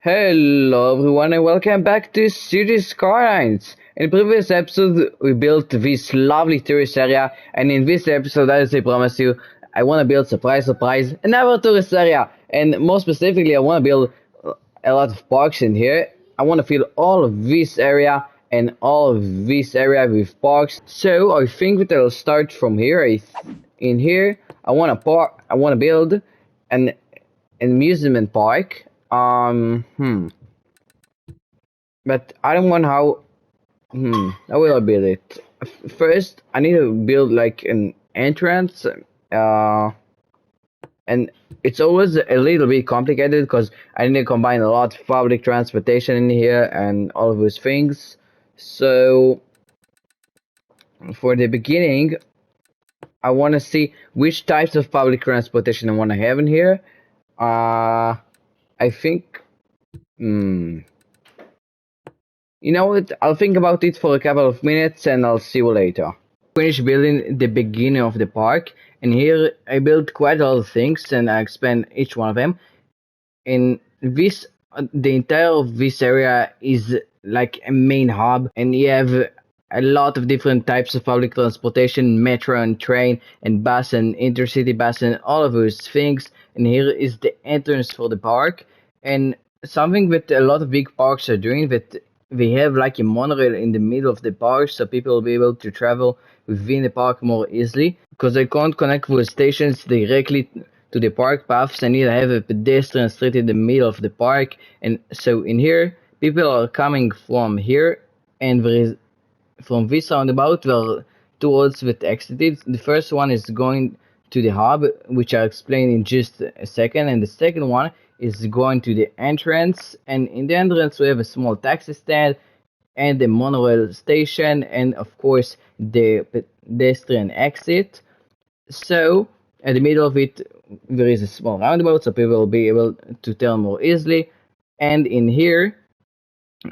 Hello everyone and welcome back to City Skylines. In the previous episode we built this lovely tourist area, and in this episode, as I promised you, I want to build surprise another tourist area, and more specifically I want to build a lot of parks in here. I want to fill all of this area and all of this area with parks. So I think that I'll start from here. In here I want to build an amusement park. But I don't want how will I build it? First, I need to build like an entrance, and it's always a little bit complicated because I need to combine a lot of public transportation in here and all of those things. So, for the beginning, I want to see which types of public transportation I want to have in here. I think, you know what? I'll think about it for a couple of minutes and I'll see you later. Finish building the beginning of the park, and here I built quite a lot of things and I expand each one of them. In this, the entire of this area is like a main hub, and you have a lot of different types of public transportation, metro and train and bus and intercity bus and all of those things. And here is the entrance for the park, and something that a lot of big parks are doing, that they have like a monorail in the middle of the park so people will be able to travel within the park more easily, because they can't connect with stations directly to the park paths. I need to have a pedestrian street in the middle of the park, and so in here people are coming from here, and there is from this roundabout there are two roads that exited. The first one is going to the hub, which I'll explain in just a second, and the second one is going to the entrance, and in the entrance we have a small taxi stand and the monorail station, and of course the pedestrian exit. So at the middle of it there is a small roundabout so people will be able to turn more easily, and in here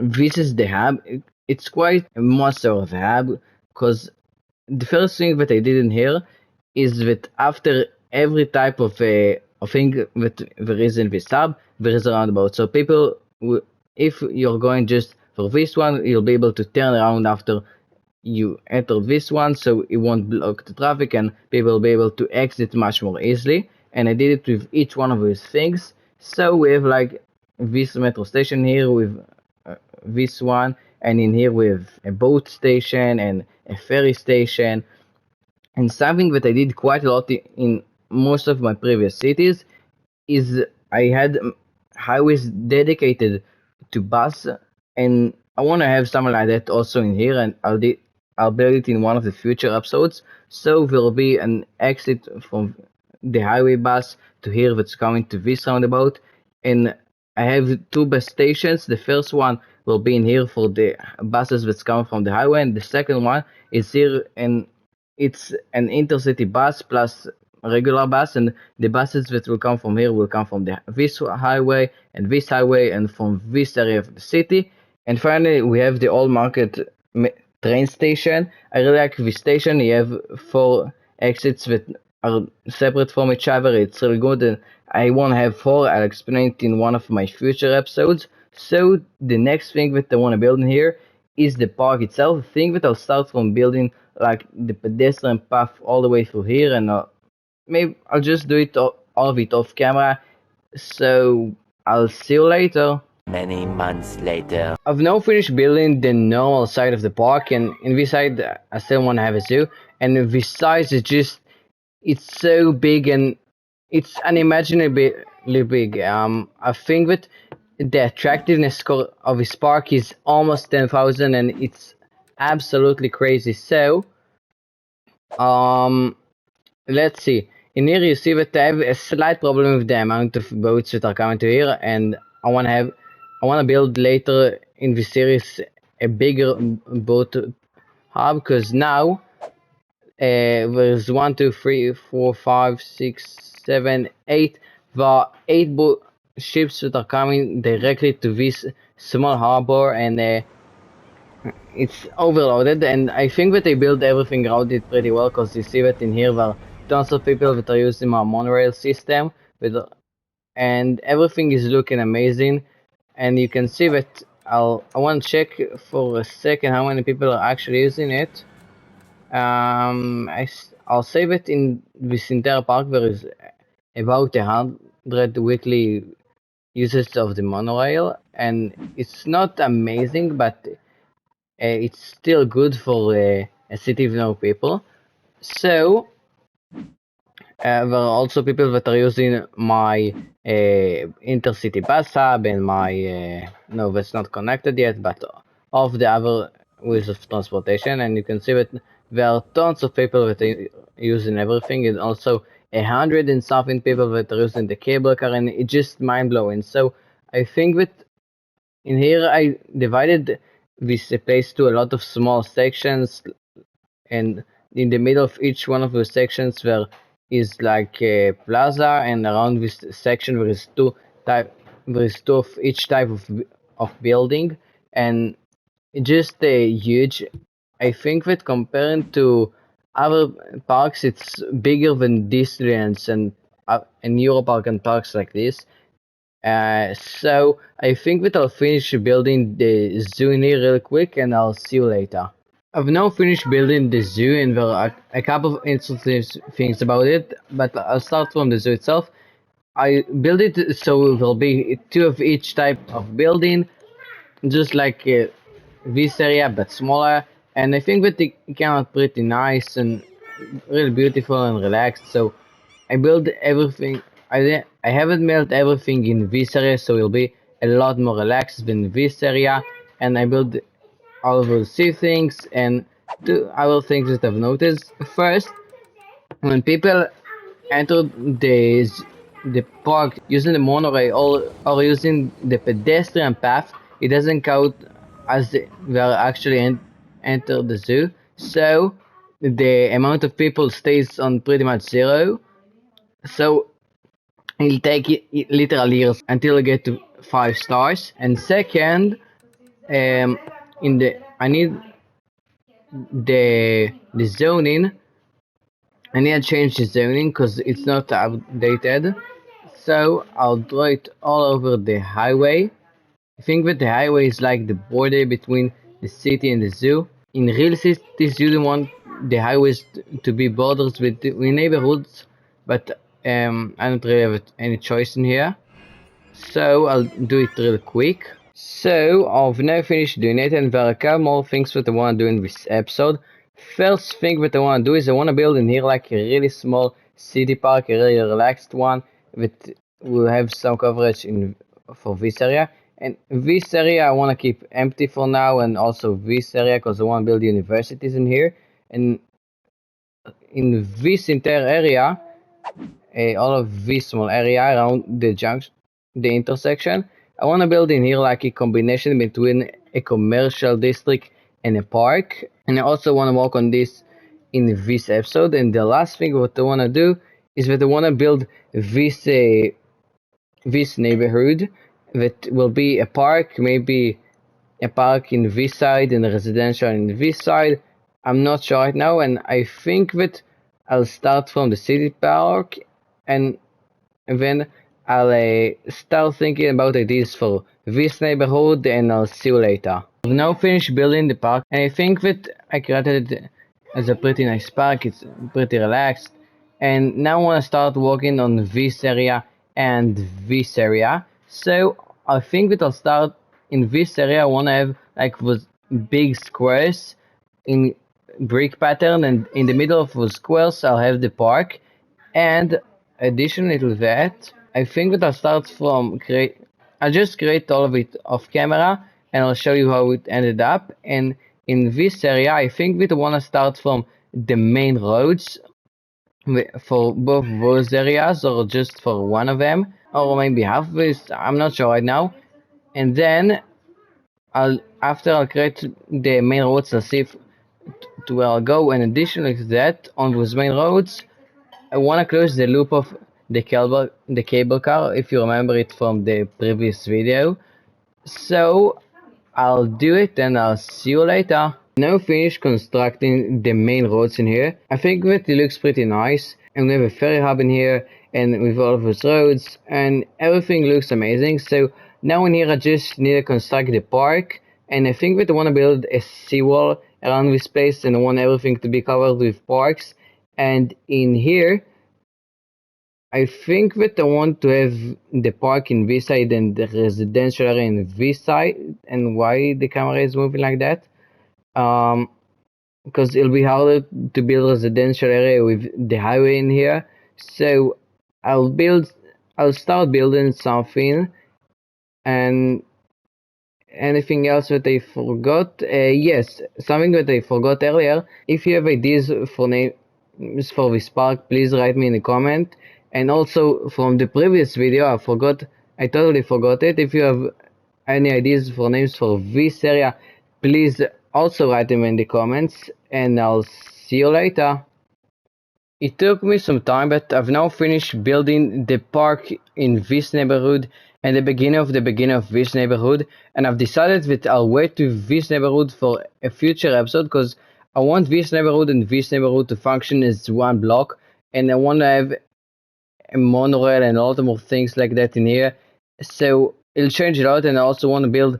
this is the hub. It's quite a monster of a hub, because the first thing that I did in here is that after every type of thing that there is in this hub, there is a roundabout. So people, if you're going just for this one, you'll be able to turn around after you enter this one, so it won't block the traffic and people will be able to exit much more easily. And I did it with each one of these things. So we have like this metro station here with this one, and in here with a boat station and a ferry station. And something that I did quite a lot in most of my previous cities is I had highways dedicated to bus, and I want to have something like that also in here, and I'll build it in one of the future episodes. So there will be an exit from the highway bus to here that's coming to this roundabout, and I have two bus stations. The first one will be in here for the buses that's coming from the highway, and the second one is here, and it's an intercity bus plus a regular bus, and the buses that will come from here will come from this highway and from this area of the city. And finally we have the old market train station. I really like this station. You have 4 exits that are separate from each other. It's really good, and I want to have 4. I'll explain it in one of my future episodes. So the next thing that I want to build in here is the park itself. I think that I'll start from building like the pedestrian path all the way through here, and maybe I'll just do it all of it off camera. So I'll see you later. Many months later. I've now finished building the normal side of the park, and in this side I still want to have a zoo, and this size is just, it's so big and it's unimaginably big. I think that the attractiveness score of this park is almost 10,000, and it's absolutely crazy. So let's see. In here you see that I have a slight problem with the amount of boats that are coming to here, and I want to build later in this series a bigger boat hub, because now there's 1, 2, 3, 4, 5, 6, 7, 8. There are 8 ships that are coming directly to this small harbor, and it's overloaded. And I think that they built everything around it pretty well, because you see that in here there are tons of people that are using our monorail system, and everything is looking amazing. and you can see that I want to check for a second how many people are actually using it. I'll save it in this entire park. There is about 100 weekly users of the monorail, and it's not amazing, but it's still good for a city with no people. So there are also people that are using my intercity bus hub and my no, that's not connected yet, but of the other ways of transportation, and you can see that there are tons of people that are using everything, and also 100 and something people that are using the cable car, and it's just mind blowing. So I think that in here I divided this place to a lot of small sections, and in the middle of each one of the sections there is like a plaza, and around this section there is two of each type of building, and just huge. I think that comparing to other parks, it's bigger than Disneyland's and Europark and parks like this. So I think that I'll finish building the zoo in here real quick, and I'll see you later. I've now finished building the zoo, and there are a couple of interesting things about it, but I'll start from the zoo itself. I built it so there'll be two of each type of building, just like this area but smaller, and I think that it came out pretty nice and really beautiful and relaxed. So I built everything. I haven't built everything in this area, so it'll be a lot more relaxed than this area, and I built all of those sea things and two other things that I've noticed. First, when people enter the park using the monorail or using the pedestrian path, it doesn't count as they are actually enter the zoo. So the amount of people stays on pretty much zero. So it'll take literal years until you get to 5 stars. And second, in the I need the zoning. I need to change the zoning because it's not outdated. So I'll draw it all over the highway. I think that the highway is like the border between the city and the zoo. In real cities, you don't want the highways to be borders with neighborhoods, but I don't really have any choice in here. So I'll do it real quick. So I've now finished doing it, and there are a couple more things that I want to do in this episode. First thing that I want to do is I want to build in here like a really small city park, a really relaxed one that will have some coverage for this area. And this area I want to keep empty for now, and also this area because I want to build universities in here. And in this entire area, all of this small area around the junction, the intersection, I want to build in here like a combination between a commercial district and a park. And I also want to work on this in this episode. And the last thing what I want to do is that I want to build this this neighborhood that will be a park, maybe a park in this side and a residential in this side. I'm not sure right now, and I think that I'll start from the city park, and then I'll start thinking about ideas for this neighborhood, and I'll see you later. I've now finished building the park, and I think that I created it as a pretty nice park. It's pretty relaxed, and now I want to start working on this area and this area. So I think that I'll start in this area. I want to have like those big squares in brick pattern, and in the middle of those squares I'll have the park. And additionally to that, I think that I'll just create all of it off camera, and I'll show you how it ended up. And in this area, I think that I want to start from the main roads for both those areas, or just for one of them, or maybe half of this. I'm not sure right now. And then after I'll create the main roads, I'll see to where I'll go. And additionally to that, on those main roads, I want to close the loop of the cable car, if you remember it from the previous video. So I'll do it, and I'll see you later. Now finished constructing the main roads in here. I think that it looks pretty nice, and we have a ferry hub in here, and with all of those roads, and everything looks amazing. So Now in here I just need to construct the park, and I think that I want to build a seawall around this place, and I want everything to be covered with parks. And in here I think that I want to have the park in this side and the residential area in this side. And why the camera is moving like that? Because it'll be harder to build residential area with the highway in here. So I'll start building something. And anything else that I forgot? Yes, something that I forgot earlier. If you have ideas for names for this park, please write me in the comment. And also from the previous video, I totally forgot it. If you have any ideas for names for this area, please also write them in the comments, and I'll see you later. It took me some time, but I've now finished building the park in this neighborhood and the beginning of this neighborhood, and I've decided that I'll wait to this neighborhood for a future episode because I want this neighborhood and this neighborhood to function as one block, and I want to have a monorail and a lot more things like that in here. So it'll change a lot, and I also want to build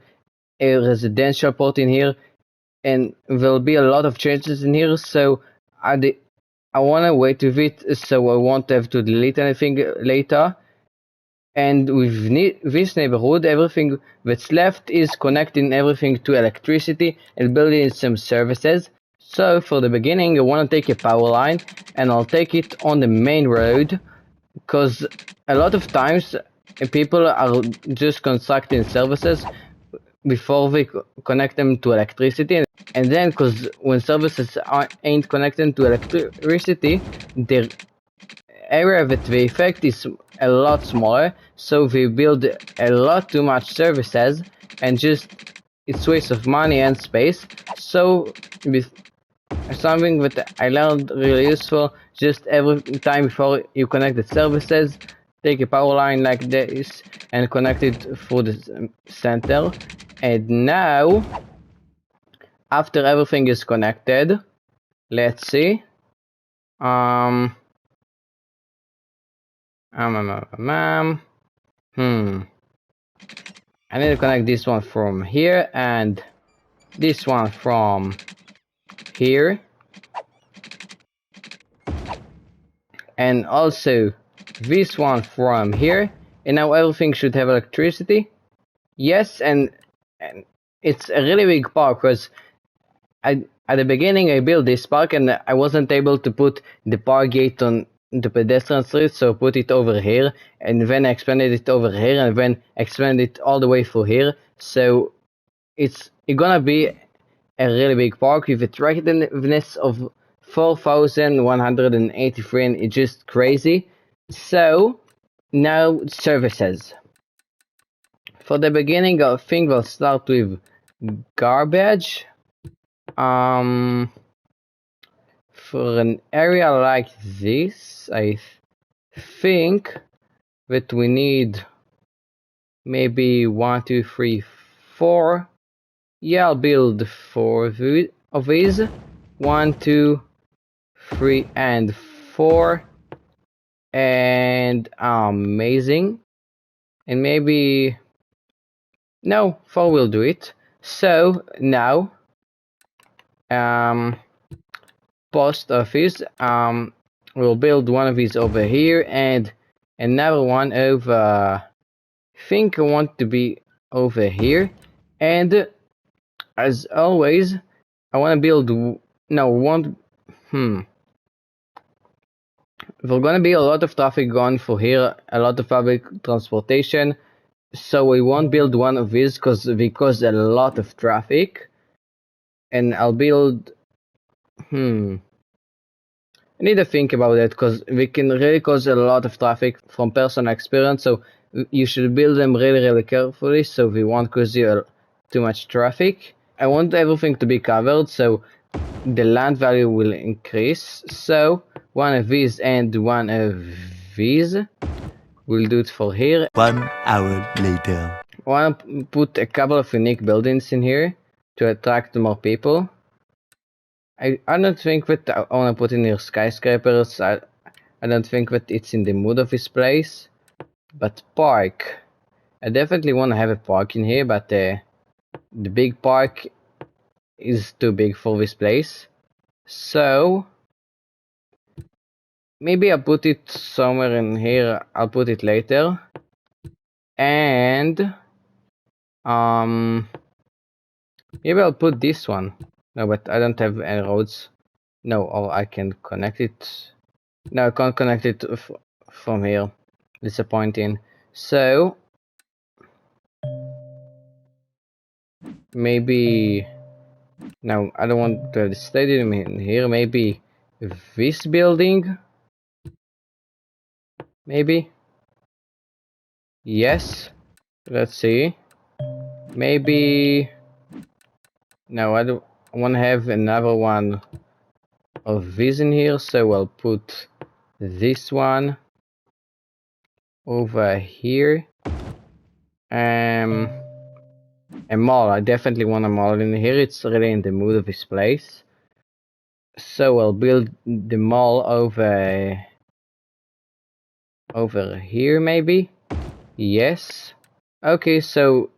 a residential part in here, and there'll be a lot of changes in here. So I want to wait with it, so I won't have to delete anything later. And with this neighborhood, everything that's left is connecting everything to electricity and building some services. So for the beginning, I want to take a power line, and I'll take it on the main road, because a lot of times people are just constructing services before we connect them to electricity, and then because when services ain't connected to electricity, the area that they affect is a lot smaller, so we build a lot too much services, and just it's waste of money and space. So something that I learned really useful, just every time before you connect the services, take a power line like this and connect it through the center. And now, after everything is connected, let's see. I need to connect this one from here and this one from here, and also this one from here, and now everything should have electricity. Yes, and it's a really big park because at the beginning I built this park and I wasn't able to put the park gate on the pedestrian street, so I put it over here, and then I expanded it over here, and then expanded it all the way through here. So it's gonna be a really big park with attractiveness of 4,183, and it's just crazy. So now services. For the beginning, I think we'll start with garbage. For an area like this, I think that we need maybe 1, 2, 3, 4. Yeah, I'll build 4 of these. 1, 2, 3, and 4. And amazing. And maybe no, 4 will do it. So now post office, we'll build one of these over here and another one over, I think I want to be over here. And as always, I want to build there's gonna be a lot of traffic going for here, a lot of public transportation, so we won't build one of these because they cause a lot of traffic. And I'll build I need to think about it because we can really cause a lot of traffic from personal experience, so you should build them really carefully so we won't cause you too much traffic. I want everything to be covered so the land value will increase. So one of these and one of these, we'll do it for here. 1 hour later. I want to put a couple of unique buildings in here to attract more people. I don't think that I want to put in here skyscrapers. I don't think that it's in the mood of this place. But park. I definitely want to have a park in here, but the big park is too big for this place. So maybe I'll put it somewhere in here. I'll put it later. And maybe I'll put this one. No, but I don't have any roads. No, or I can connect it. No, I can't connect it from here. Disappointing. So maybe no, I don't want to have the stadium in here. Maybe this building. Maybe. Yes. Let's see. Maybe. No, I don't want to have another one of this in here, so I'll put this one over here. A mall. I definitely want a mall in here. It's really in the mood of this place. So I'll build the mall over here, maybe. Yes. Okay, so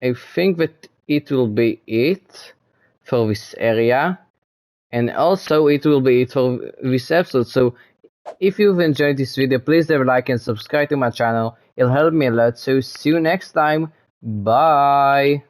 I think that it will be it for this area, and also it will be it for this episode. So if you've enjoyed this video, please leave a like and subscribe to my channel. It'll help me a lot. So see you next time. Bye.